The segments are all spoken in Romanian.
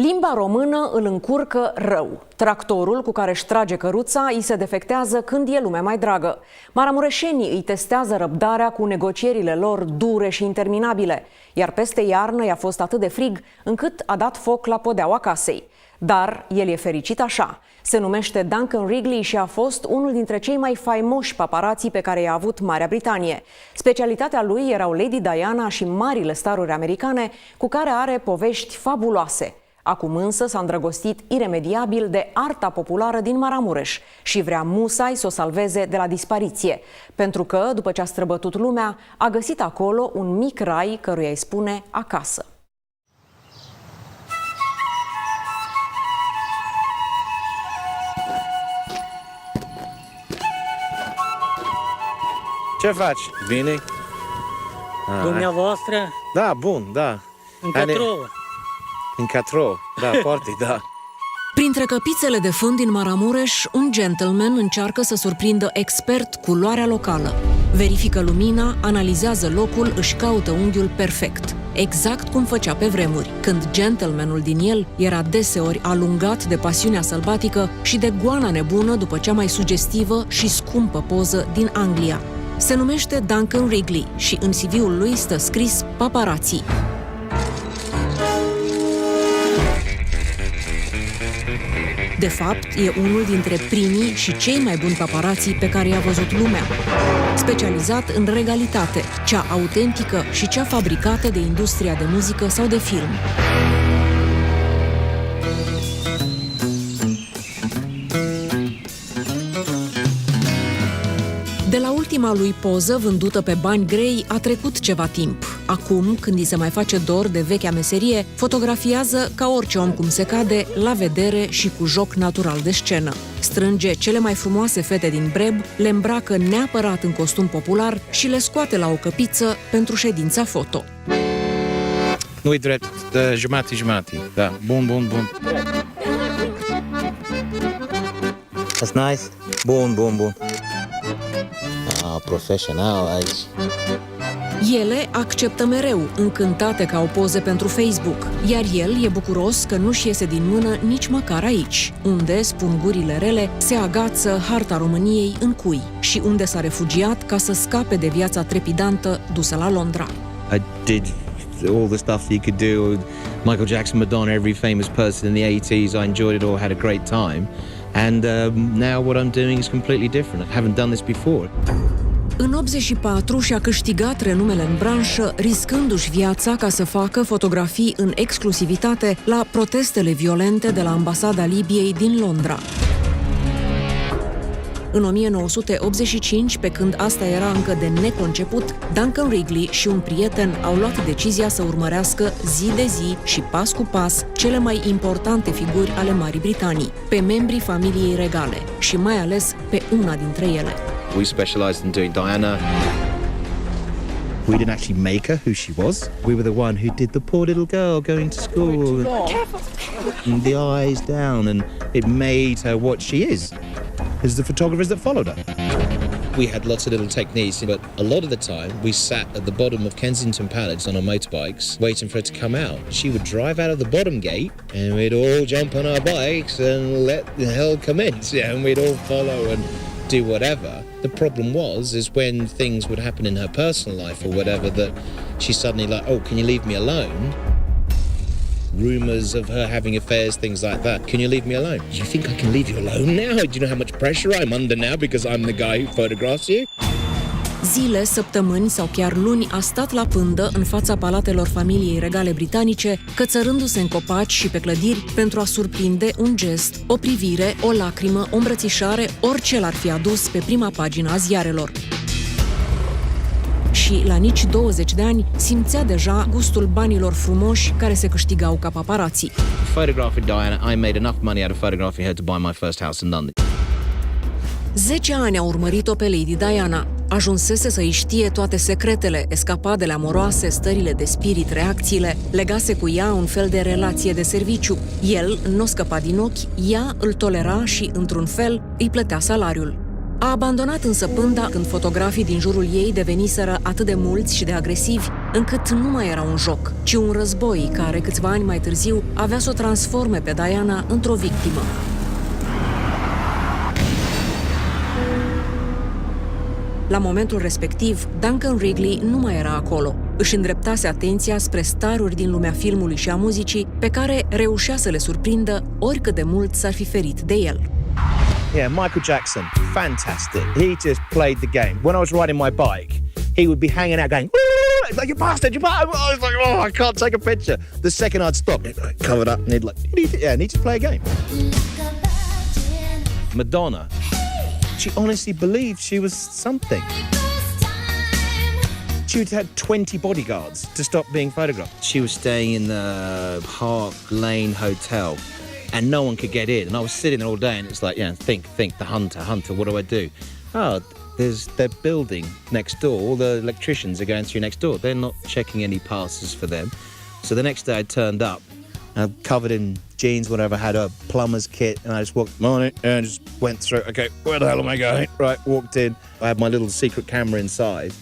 Limba română îl încurcă rău. Tractorul cu care își trage căruța îi se defectează când e lumea mai dragă. Maramureșenii îi testează răbdarea cu negocierile lor dure și interminabile, iar peste iarnă i-a fost atât de frig încât a dat foc la podeaua casei. Dar el e fericit așa. Se numește Duncan Wrigley și a fost unul dintre cei mai faimoși paparații pe care i-a avut Marea Britanie. Specialitatea lui erau Lady Diana și marile staruri americane cu care are povești fabuloase. Acum însă s-a îndrăgostit iremediabil de arta populară din Maramureș și vrea musai să o salveze de la dispariție, pentru că, după ce a străbătut lumea, a găsit acolo un mic rai căruia îi spune acasă. Ce faci? Bine? Dumneavoastră? Da, bun, da. În Catro, da, foarte, da. Printre căpițele de fân din Maramureș, un gentleman încearcă să surprindă expert culoarea locală. Verifică lumina, analizează locul, își caută unghiul perfect. Exact cum făcea pe vremuri, când gentlemanul din el era deseori alungat de pasiunea sălbatică și de goana nebună după cea mai sugestivă și scumpă poză din Anglia. Se numește Duncan Wrigley și în CV-ul lui stă scris paparații. De fapt, e unul dintre primii și cei mai buni paparații pe care i-a văzut lumea. Specializat în regalitate, cea autentică și cea fabricată de industria de muzică sau de film. De la ultima lui poză, vândută pe bani grei, a trecut ceva timp. Acum, când îi se mai face dor de vechea meserie, fotografiază ca orice om cum se cade, la vedere și cu joc natural de scenă. Strânge cele mai frumoase fete din Breb, le îmbracă neapărat în costum popular și le scoate la o căpiță pentru ședința foto. Nu-i drept, jumate. Da, bun. That's nice. Bun. Profesional aici. Ele acceptă mereu, încântate ca o poză pentru Facebook, iar el e bucuros că nu-și iese din mână nici măcar aici, unde, spun gurile rele, se agață harta României în cui și unde s-a refugiat ca să scape de viața trepidantă dusă la Londra. I did all the stuff you could do, Michael Jackson, Madonna, every famous person in the 80s. I enjoyed it all, had a great time. And now what I'm doing is completely different. I haven't done this before. În 84 și-a câștigat renumele în branșă, riscându-și viața ca să facă fotografii în exclusivitate la protestele violente de la ambasada Libiei din Londra. În 1985, pe când asta era încă de neconceput, Duncan Wrigley și un prieten au luat decizia să urmărească zi de zi și pas cu pas cele mai importante figuri ale Marii Britanii, pe membrii familiei regale și mai ales pe una dintre ele. We specialized in doing Diana. We didn't actually make her who she was. We were the one who did the poor little girl going to school. And the eyes down, and it made her what she is. Is the photographers that followed her. We had lots of little techniques, but a lot of the time we sat at the bottom of Kensington Palace on our motorbikes waiting for her to come out. She would drive out of the bottom gate and we'd all jump on our bikes and let the hell commence, and we'd all follow and do whatever. The problem is when things would happen in her personal life or whatever, that she's suddenly like, oh, can you leave me alone? Rumors of her having affairs, things like that. Can you leave me alone? You think I can leave you alone now? Do you know how much pressure I'm under now because I'm the guy who photographs you? Zile, săptămâni sau chiar luni a stat la pândă în fața palatelor familiei regale britanice, cățărându-se în copaci și pe clădiri pentru a surprinde un gest, o privire, o lacrimă, o îmbrățișare, orice l-ar fi adus pe prima pagină a ziarelor. Și, la nici 20 de ani, simțea deja gustul banilor frumoși care se câștigau ca paparații. Photographing Diana, I made enough money out of photographing her to buy my first house in London. 10 ani a urmărit-o pe Lady Diana. Ajunsese să-i știe toate secretele, escapadele amoroase, stările de spirit, reacțiile. Legase cu ea un fel de relație de serviciu. El nu scăpa din ochi, ea îl tolera și, într-un fel, îi plătea salariul. A abandonat însă pânda când fotografii din jurul ei deveniseră atât de mulți și de agresivi, încât nu mai era un joc, ci un război care, câțiva ani mai târziu, avea să o transforme pe Diana într-o victimă. La momentul respectiv, Duncan Wrigley nu mai era acolo. Își îndreptase atenția spre staruri din lumea filmului și a muzicii, pe care reușea să le surprindă oricât de mult s-ar fi ferit de el. Yeah, Michael Jackson, fantastic. He just played the game. When I was riding my bike, he would be hanging out going, "It's like, you bastard, you bastard." I was like, oh, I can't take a picture. The second I'd stop, he'd like, covered up and he'd like, yeah, need to play a game. Madonna, she honestly believed she was something. She had 20 bodyguards to stop being photographed. She was staying in the Park Lane Hotel and no one could get in. And I was sitting there all day and it's like, yeah, think, the hunter, what do I do? Oh, there's their building next door. All the electricians are going through next door. They're not checking any passes for them. So the next day I turned up, covered in jeans, whatever, had a plumber's kit, and I just walked on it and just went through. Okay, where the hell am I going? Right, walked in. I had my little secret camera inside,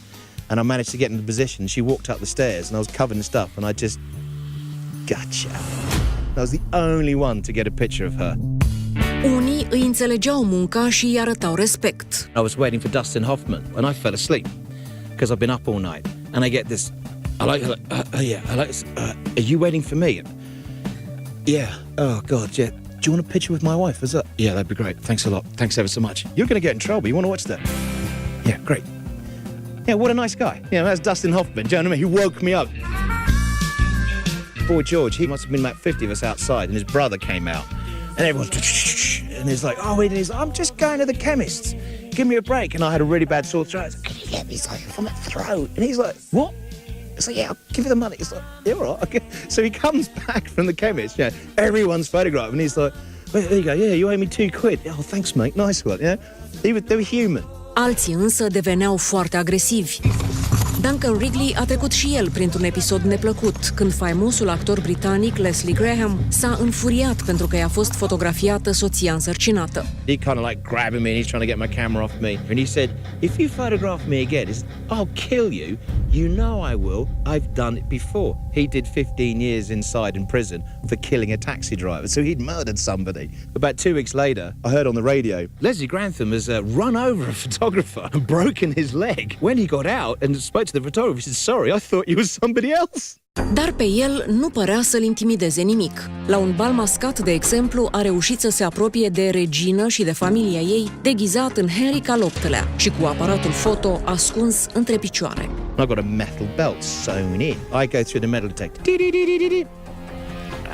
and I managed to get into position. She walked up the stairs, and I was covered in stuff, and I just, gotcha. I was the only one to get a picture of her. Unii îi înțelegeau munca și îi arătau respect. I was waiting for Dustin Hoffman, and I fell asleep because I've been up all night, and I get this. Are you waiting for me? Yeah. Oh God. Yeah. Do you want a picture with my wife? Is that? Yeah, that'd be great. Thanks a lot. Thanks ever so much. You're going to get in trouble. You want to watch that? Yeah, great. Yeah, what a nice guy. Yeah, that's Dustin Hoffman. Do you know what I mean? He woke me up. Boy George, he must have been about 50 of us outside, and his brother came out, and everyone's and he's like, oh, he's like, I'm just going to the chemist. Give me a break. And I had a really bad sore throat. I was like, can you get me something from my throat? And he's like, what? It's like, yeah, I'll give you the money. It's like, yeah, all right. Okay. So he comes back from the chemist, you know, everyone's photograph, and he's like, well, there you go, yeah, you owe me £2. Oh, thanks, mate, nice one, yeah. They were human. Alții însă deveneau foarte agresivi. Duncan Wrigley a trecut și el printr-un episod neplăcut, când faimosul actor britanic Leslie Graham s-a înfuriat pentru că i-a fost fotografiată soția însărcinată. He kind of like grabbing me and he's trying to get my camera off me. And he said, if you photograph me again, I'll kill you. You know I will. I've done it before. He did 15 years inside in prison for killing a taxi driver. So he'd murdered somebody. About 2 weeks later, I heard on the radio, Leslie Grantham has run over a photographer and broken his leg. When he got out and spoke to the photographer, he said, sorry, I thought you was somebody else. Dar pe el nu părea să-l intimideze nimic. La un bal mascat, de exemplu, a reușit să se apropie de regină și de familia ei, deghizat în Henric al VIII-lea și cu aparatul foto ascuns între picioare. I've got a metal belt sewn in. I go through the metal detector. I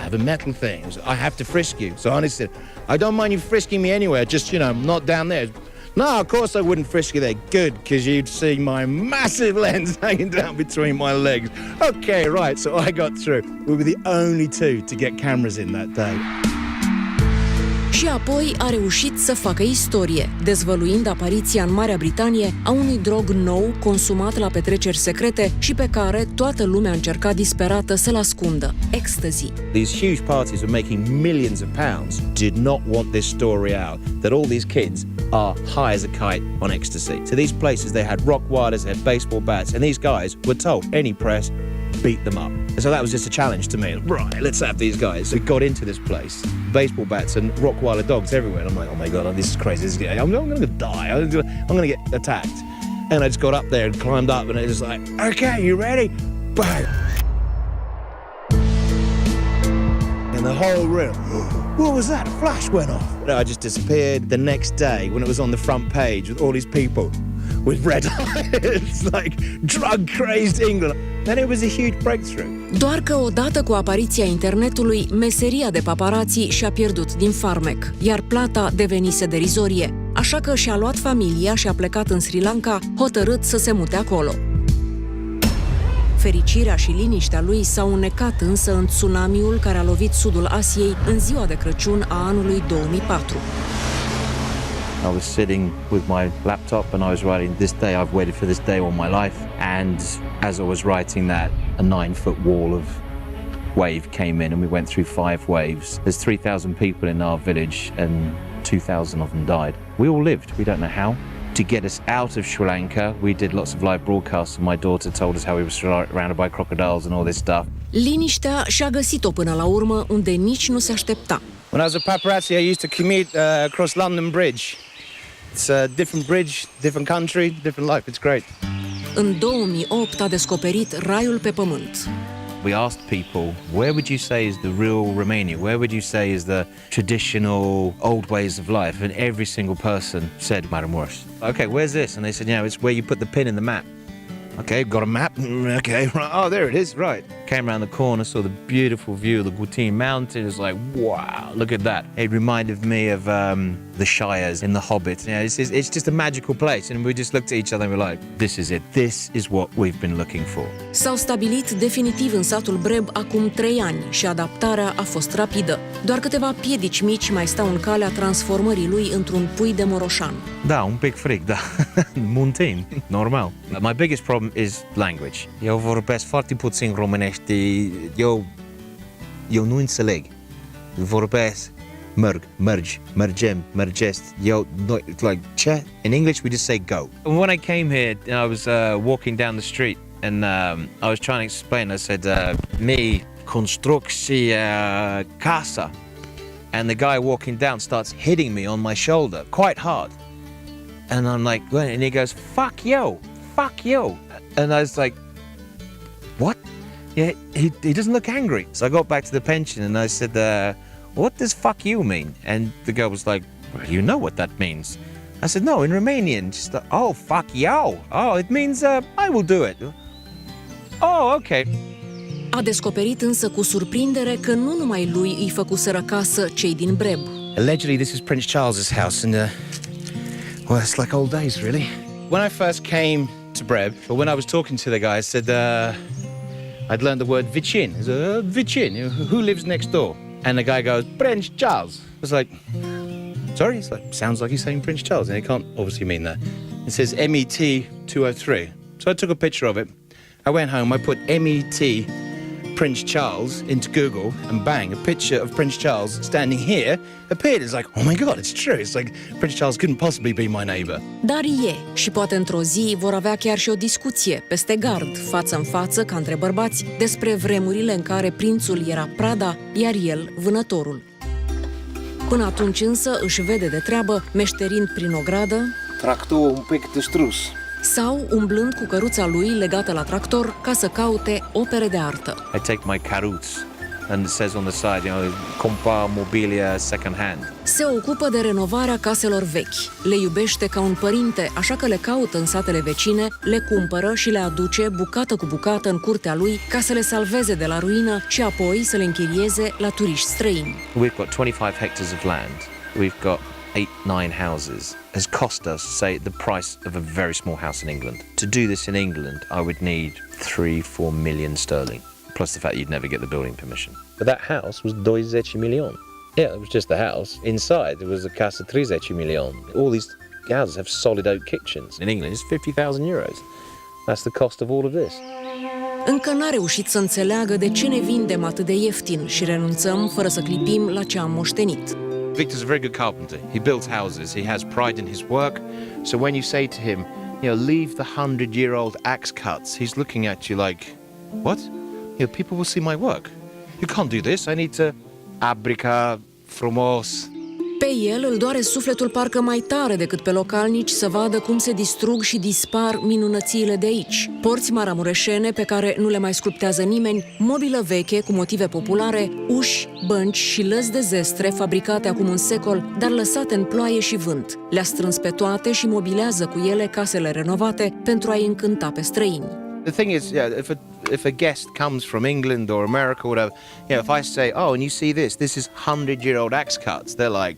have a metal thing. I have to frisk you. So Honey said, I don't mind you frisking me anywhere, just, not down there. No, of course I wouldn't frisk you there. Good, because you'd see my massive lens hanging down between my legs. Okay, right, so I got through. We were the only two to get cameras in that day. Și apoi a reușit să facă istorie, dezvăluind apariția în Marea Britanie a unui drog nou consumat la petreceri secrete și pe care toată lumea încerca disperată să-l ascundă: ecstasy. These huge parties were making millions of pounds. Did not want this story out, that all these kids are high as a kite on ecstasy. So these places, they had rock wires, they had baseball bats, and these guys were told, any press, beat them up. So that was just a challenge to me. Right, let's have these guys. So we got into this place, baseball bats and Rottweiler dogs everywhere. And I'm like, oh my God, this is crazy. I'm going to die. I'm going to get attacked. And I just got up there and climbed up and it was like, okay, you ready? Bang! And the whole room, what was that? A flash went off. I just disappeared. The next day, when it was on the front page with all these people with red eyes, like drug-crazed England. And it was a huge breakthrough. Doar că odată cu apariția internetului, meseria de paparazzi și-a pierdut din farmec, iar plata devenise derizorie. Așa că și-a luat familia și a plecat în Sri Lanka, hotărât să se mute acolo. Fericirea și liniștea lui s-au înnecat însă în tsunamiul care a lovit sudul Asiei în ziua de Crăciun a anului 2004. I was sitting with my laptop and I was writing, this day, I've waited for this day all my life. And as I was writing that, a 9-foot wall of wave came in and we went through 5 waves. There's 3,000 people in our village and 2,000 of them died. We all lived, we don't know how. To get us out of Sri Lanka, we did lots of live broadcasts, and my daughter told us how we were surrounded by crocodiles and all this stuff. Liniștea și-a găsit-o până la urmă unde nici nu se aștepta. When I was a paparazzi, I used to commute across London Bridge. It's a different bridge, different country, different life. It's great. În 2008 a descoperit raiul pe pământ. We asked people, where would you say is the real Romania? Where would you say is the traditional old ways of life? And every single person said Maramureș. Okay, where's this? And they said, yeah, it's where you put the pin in the map. Okay, got a map. Okay, right. Oh, there it is. Right. Came around the corner, saw the beautiful view of the Gutin Mountain. It was like, wow, look at that. It reminded me of the Shires in The Hobbit. You know, it's just a magical place. And we just looked at each other and we're like, this is it. This is what we've been looking for. S-au stabilit definitiv în satul Breb acum 3 ani și adaptarea a fost rapidă. Doar câteva piedici mici mai stau în calea transformării lui într-un pui de moroșan. Da, un pic frig, da. Muntin, normal. My biggest problem is language. Eu vorbesc foarte puțin românești. Eu nu înțeleg. Vorbesc mergem, mergest. Like, ce? In English we just say go. When I came here, I was walking down the street and I was trying to explain. I said, me construcție casa. And the guy walking down starts hitting me on my shoulder quite hard. And I'm like, and he goes, fuck you. And I was like, what? Yeah, he doesn't look angry. So I got back to the pension and I said, what does fuck you mean? And the girl was like, well, you know what that means. I said, no, in Romanian. She's like, oh, fuck you. Oh, it means I will do it. Oh, okay. A descoperit însă cu surprindere că nu numai lui îi făcuseră casă cei din Breb. Allegedly, this is Prince Charles's house, and well, it's like old days, really. When I first came to Breb, but when I was talking to the guy, I said I'd learned the word vicin. He said, vicin, who lives next door? And the guy goes, Prince Charles. I was like, sorry? He's like, sounds like he's saying Prince Charles, and he can't obviously mean that. It says MET 203. So I took a picture of it. I went home, I put MET Prince Charles into Google, and bang, a picture of Prince Charles standing here appeared. It's like, oh my God, it's true. It's like, Prince Charles couldn't possibly be my neighbor. Dar e, și poate într-o zi vor avea chiar și o discuție, peste gard, față în față, ca între bărbați, despre vremurile în care prințul era prada, iar el vânătorul. Până atunci însă își vede de treabă, meșterind prin ogradă, tractorul un pic distrus. Sau umblând cu căruța lui legată la tractor ca să caute opere de artă. I take my caruț and it says on the side, you know, compar mobilia second hand. Se ocupă de renovarea caselor vechi. Le iubește ca un părinte, așa că le caută în satele vecine, le cumpără și le aduce bucată cu bucată în curtea lui ca să le salveze de la ruină și apoi să le închirieze la turiști străini. We've got 25 hectares of land. We've got 8-9 houses. Has cost us, say, the price of a very small house in England. To do this in England, I would need 3-4 million sterling, plus the fact you'd never get the building permission. But that house was 20 million. Yeah, it was just the house. Inside, there was a casa 30 million. All these houses have solid oak kitchens. In England, it's 50,000 euros. That's the cost of all of this. Încă n-a reușit să înțeleagă de ce ne vindem atât de ieftin și renunțăm fără să clipim la ce am moștenit. Victor's a very good carpenter. He builds houses. He has pride in his work. So when you say to him, you know, leave the 100-year-old axe cuts, he's looking at you like, what? You know, people will see my work. You can't do this. I need to abrica frumos. Pe el îl doare sufletul parcă mai tare decât pe localnici să vadă cum se distrug și dispar minunățiile de aici. Porți maramureșene pe care nu le mai sculptează nimeni, mobilă veche cu motive populare, uși, bănci și lăzi de zestre fabricate acum un secol, dar lăsate în ploaie și vânt. Le-a strâns pe toate și mobilează cu ele casele renovate pentru a-i încânta pe străini. The thing is, yeah, if a guest comes from England or America or whatever, you know, if I say, oh, and you see this is 100-year-old axe cuts, they're like,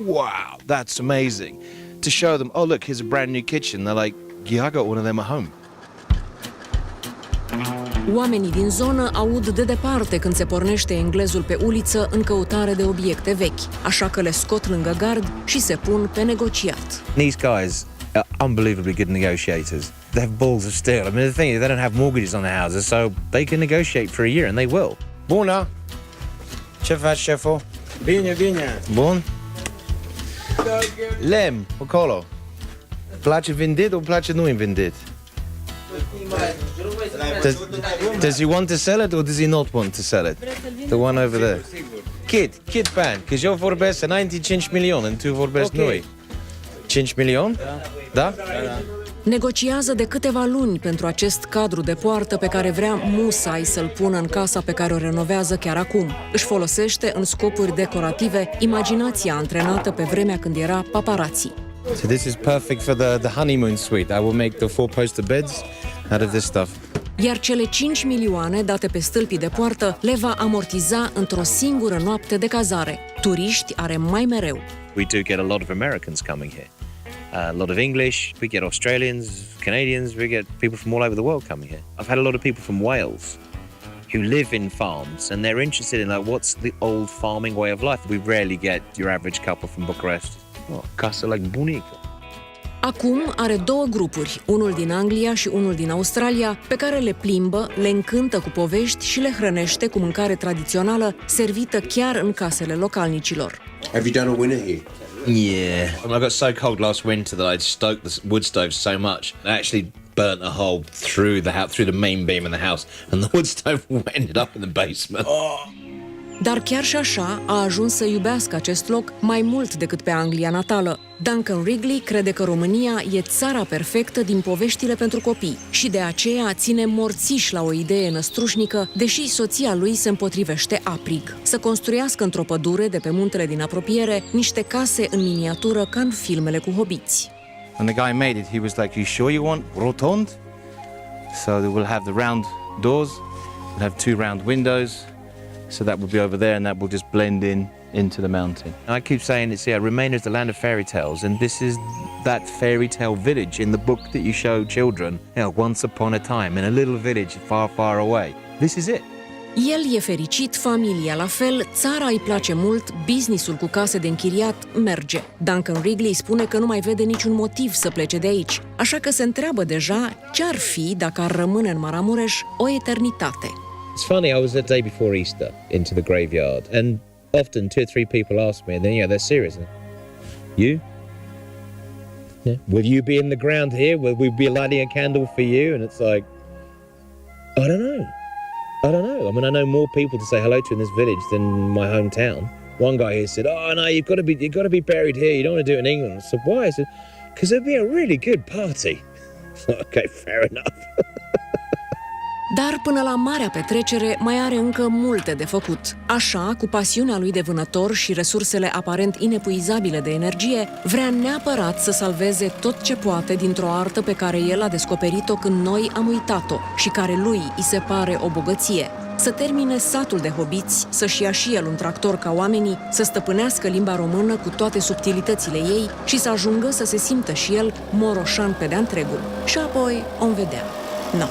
wow, that's amazing. To show them, oh, look, here's a brand new kitchen. They're like, yeah, I got one of them at home. Oamenii din zonă aud de departe când se pornește englezul pe uliță în căutare de obiecte vechi, așa că le scot lângă gard și se pun pe negociat. These guys are unbelievably good negotiators. They have balls of steel. I mean, the thing is, they don't have mortgages on their houses, so they can negotiate for a year, and they will. Bună! Ce faci, șeful? Bine, bine. Bun? Lemn, acolo. Place vindit or place nu vindit? Does he want to sell it or does he not want to sell it? The one over there. Kid ban, că eu vorbesc 95 milioane, tu vorbești noi. 5 milioane? Da? Negociază de câteva luni pentru acest cadru de poartă pe care vrea musai să-l pună în casa pe care o renovează chiar acum. Își folosește în scopuri decorative imaginația antrenată pe vremea când era paparazzi. So this is perfect for the honeymoon suite. I will make the 4-poster beds out of this stuff. Iar cele 5 milioane date pe stâlpii de poartă le va amortiza într-o singură noapte de cazare. Turiști are mai mereu. We do get a lot of Americans coming here. A lot of English, we get Australians, Canadians, we get people from all over the world coming here. I've had a lot of people from Wales who live in farms and they're interested in like what's the old farming way of life. We rarely get your average couple from Bucharest. Oh, casa like bunică. Acum are două grupuri, unul din Anglia și unul din Australia, pe care le plimbă, le încântă cu povești și le hrănește cu mâncare tradițională servită chiar în casele localnicilor. Have you done a winner here? Yeah. I got so cold last winter that I'd stoked the wood stove so much I actually burnt a hole through the main beam in the house, and the wood stove ended up in the basement. Dar chiar și așa a ajuns să iubească acest loc mai mult decât pe Anglia natală. Duncan Wrigley crede că România e țara perfectă din poveștile pentru copii și de aceea ține morțiș la o idee năstrușnică, deși soția lui se împotrivește aprig. Să construiască într-o pădure de pe muntele din apropiere niște case în miniatură ca în filmele cu hobiți. When the guy made it, he was like, "You sure you want rotund?" So we'll have the round doors, we'll have 2 round windows. So that will be over there and that will just blend into the mountain. I keep saying it's Romania is the land of fairy tales, and this is that fairy tale village in the book that you show children. Once upon a time in a little village far, far away. This is it. El e fericit, familia la fel, țara îi place mult, businessul cu case de închiriat merge. Duncan Wrigley spune că nu mai vede niciun motiv să plece de aici, așa că se întreabă deja ce-ar fi dacă ar rămâne în Maramureș o eternitate. It's funny, I was the day before Easter into the graveyard, and often 2 or 3 people ask me, and then they're serious. You? Yeah. Will you be in the ground here? Will we be lighting a candle for you? And it's like, I don't know. I mean, I know more people to say hello to in this village than my hometown. One guy here said, "Oh no, you've got to be buried here. You don't want to do it in England." I said, "Why?" I said, "Because it'd be a really good party." Okay, fair enough. Dar până la marea petrecere mai are încă multe de făcut. Așa, cu pasiunea lui de vânător și resursele aparent inepuizabile de energie, vrea neapărat să salveze tot ce poate dintr-o artă pe care el a descoperit-o când noi am uitat-o și care lui îi se pare o bogăție. Să termine satul de hobiți, să-și ia și el un tractor ca oamenii, să stăpânească limba română cu toate subtilitățile ei și să ajungă să se simtă și el moroșan pe de-a întregul. Și apoi om vedea. No.